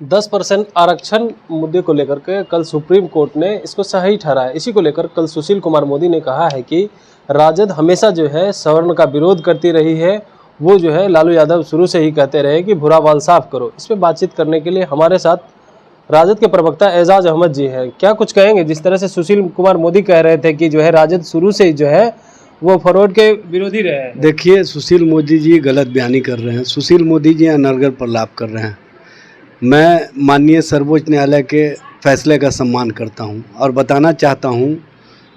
10% आरक्षण मुद्दे को लेकर के कल सुप्रीम कोर्ट ने इसको सही ठहराया। इसी को लेकर कल सुशील कुमार मोदी ने कहा है कि राजद हमेशा जो है सवर्ण का विरोध करती रही है। वो जो है लालू यादव शुरू से ही कहते रहे कि भूरा बाल साफ करो। इस पर बातचीत करने के लिए हमारे साथ राजद के प्रवक्ता एजाज अहमद जी हैं। क्या कुछ कहेंगे? जिस तरह से सुशील कुमार मोदी कह रहे थे कि जो है राजद शुरू से ही जो है वो फॉरवर्ड के विरोधी रहे हैं। देखिए, सुशील मोदी जी गलत बयानी कर रहे हैं। सुशील मोदी जी अनर्गल प्रलाप कर रहे हैं। मैं माननीय सर्वोच्च न्यायालय के फैसले का सम्मान करता हूं और बताना चाहता हूं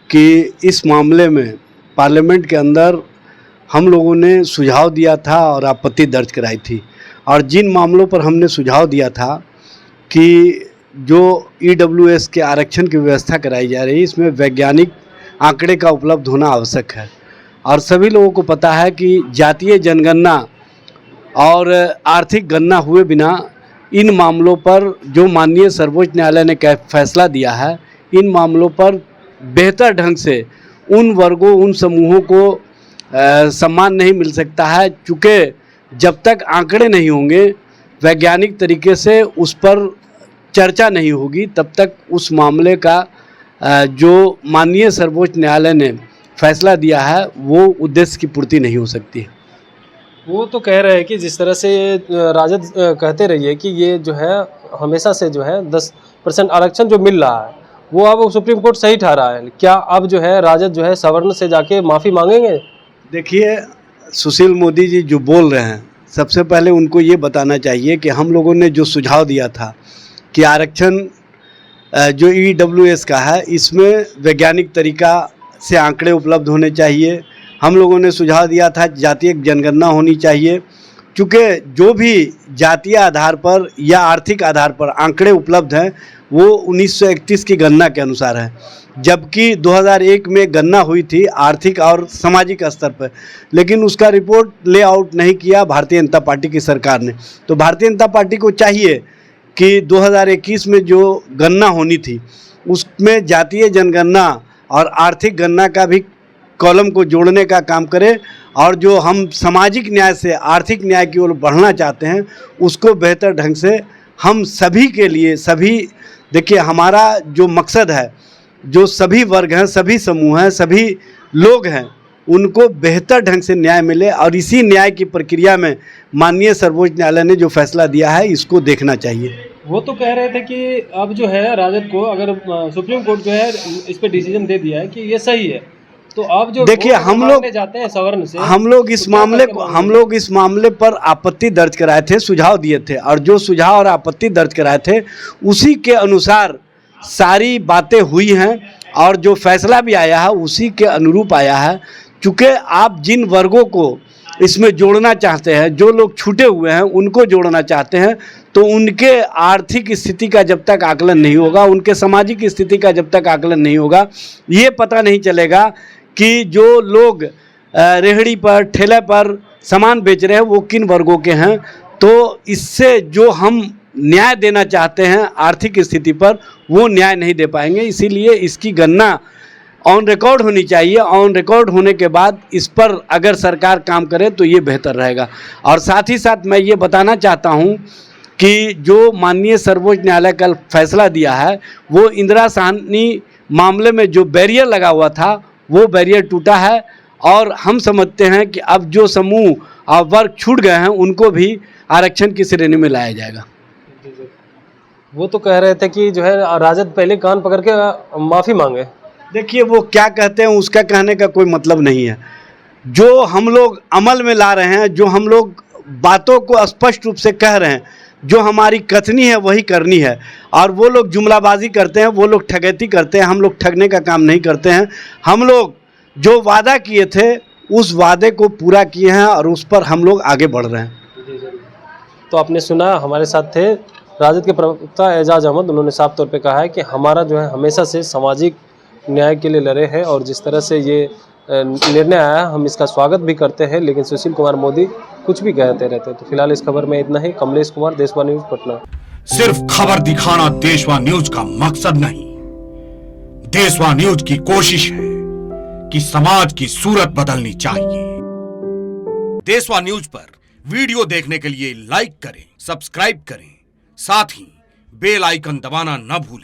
कि इस मामले में पार्लियामेंट के अंदर हम लोगों ने सुझाव दिया था और आपत्ति दर्ज कराई थी। और जिन मामलों पर हमने सुझाव दिया था कि जो EWS के आरक्षण की व्यवस्था कराई जा रही है, इसमें वैज्ञानिक आंकड़े का उपलब्ध होना आवश्यक है। और सभी लोगों को पता है कि जातीय जनगणना और आर्थिक गणना हुए बिना इन मामलों पर जो माननीय सर्वोच्च न्यायालय ने फैसला दिया है, इन मामलों पर बेहतर ढंग से उन वर्गों, उन समूहों को सम्मान नहीं मिल सकता है। चूँकि जब तक आंकड़े नहीं होंगे, वैज्ञानिक तरीके से उस पर चर्चा नहीं होगी, तब तक उस मामले का जो माननीय सर्वोच्च न्यायालय ने फैसला दिया है वो उद्देश्य की पूर्ति नहीं हो सकती है। वो तो कह रहे हैं कि जिस तरह से राजद कहते रही है कि ये जो है हमेशा से जो है 10% आरक्षण जो मिल रहा है वो अब सुप्रीम कोर्ट सही ठहरा है। क्या अब जो है राजद जो है सवर्ण से जाके माफ़ी मांगेंगे? देखिए, सुशील मोदी जी जो बोल रहे हैं, सबसे पहले उनको ये बताना चाहिए कि हम लोगों ने जो सुझाव दिया था कि आरक्षण जो EWS का है, इसमें वैज्ञानिक तरीका से आंकड़े उपलब्ध होने चाहिए। हम लोगों ने सुझाव दिया था जातीय जनगणना होनी चाहिए। चूँकि जो भी जातीय आधार पर या आर्थिक आधार पर आंकड़े उपलब्ध हैं वो 1931 की गणना के अनुसार है, जबकि 2001 में गणना हुई थी आर्थिक और सामाजिक स्तर पर, लेकिन उसका रिपोर्ट लेआउट नहीं किया भारतीय जनता पार्टी की सरकार ने। तो भारतीय जनता पार्टी को चाहिए कि 2021 में जो गणना होनी थी उसमें जातीय जनगणना और आर्थिक गणना का भी कॉलम को जोड़ने का काम करे, और जो हम सामाजिक न्याय से आर्थिक न्याय की ओर बढ़ना चाहते हैं उसको बेहतर ढंग से हम सभी के लिए, सभी देखिए हमारा जो मकसद है, जो सभी वर्ग हैं, सभी समूह हैं, सभी लोग हैं, उनको बेहतर ढंग से न्याय मिले। और इसी न्याय की प्रक्रिया में माननीय सर्वोच्च न्यायालय ने जो फैसला दिया है इसको देखना चाहिए। वो तो कह रहे थे कि अब जो है राजद को अगर सुप्रीम कोर्ट जो है इस पे डिसीजन दे दिया है कि ये सही है, तो अब जो देखिए हम लोग जाते हैं सवर्ण से, हम लोग इस मामले पर आपत्ति दर्ज कराए थे, सुझाव दिए थे, और जो सुझाव और आपत्ति दर्ज कराए थे उसी के अनुसार सारी बातें हुई हैं और जो फैसला भी आया है उसी के अनुरूप आया है। चूँकि आप जिन वर्गों को इसमें जोड़ना चाहते हैं, जो लोग छूटे हुए हैं उनको जोड़ना चाहते हैं, तो उनके आर्थिक स्थिति का जब तक आकलन नहीं होगा, उनके सामाजिक स्थिति का जब तक आकलन नहीं होगा, ये पता नहीं चलेगा कि जो लोग रेहड़ी पर, ठेले पर सामान बेच रहे हैं वो किन वर्गों के हैं। तो इससे जो हम न्याय देना चाहते हैं आर्थिक स्थिति पर, वो न्याय नहीं दे पाएंगे। इसीलिए इसकी गणना ऑन रिकॉर्ड होनी चाहिए। ऑन रिकॉर्ड होने के बाद इस पर अगर सरकार काम करे तो ये बेहतर रहेगा। और साथ ही साथ मैं ये बताना चाहता हूँ कि जो माननीय सर्वोच्च न्यायालय का फैसला दिया है वो इंदिरा साहनी मामले में जो बैरियर लगा हुआ था वो बैरियर टूटा है, और हम समझते हैं कि अब जो समूह और वर्ग छूट गए हैं उनको भी आरक्षण की श्रेणी में लाया जाएगा। वो तो कह रहे थे कि जो है राजद पहले कान पकड़ के माफ़ी मांगे। देखिए, वो क्या कहते हैं उसका कहने का कोई मतलब नहीं है। जो हम लोग अमल में ला रहे हैं, जो हम लोग बातों को स्पष्ट रूप से कह रहे हैं, जो हमारी कथनी है वही करनी है। और वो लोग जुमलाबाजी करते हैं, वो लोग ठगैती करते हैं, हम लोग ठगने का काम नहीं करते हैं। हम लोग जो वादा किए थे उस वादे को पूरा किए हैं और उस पर हम लोग आगे बढ़ रहे हैं। तो आपने सुना, हमारे साथ थे राजद के प्रवक्ता एजाज अहमद। उन्होंने साफ तौर पे कहा है कि हमारा जो है हमेशा से सामाजिक न्याय के लिए लड़े हैं, और जिस तरह से ये निर्णय आया हम इसका स्वागत भी करते हैं। लेकिन सुशील कुमार मोदी कुछ भी कहते रहते हैं। तो फिलहाल इस खबर में इतना ही। कमलेश कुमार, देशवा न्यूज, पटना। सिर्फ खबर दिखाना देशवा न्यूज का मकसद नहीं, देशवा न्यूज की कोशिश है कि समाज की सूरत बदलनी चाहिए। देशवा न्यूज पर वीडियो देखने के लिए लाइक करें, सब्सक्राइब करें, साथ ही बेल आइकन दबाना न भूलें।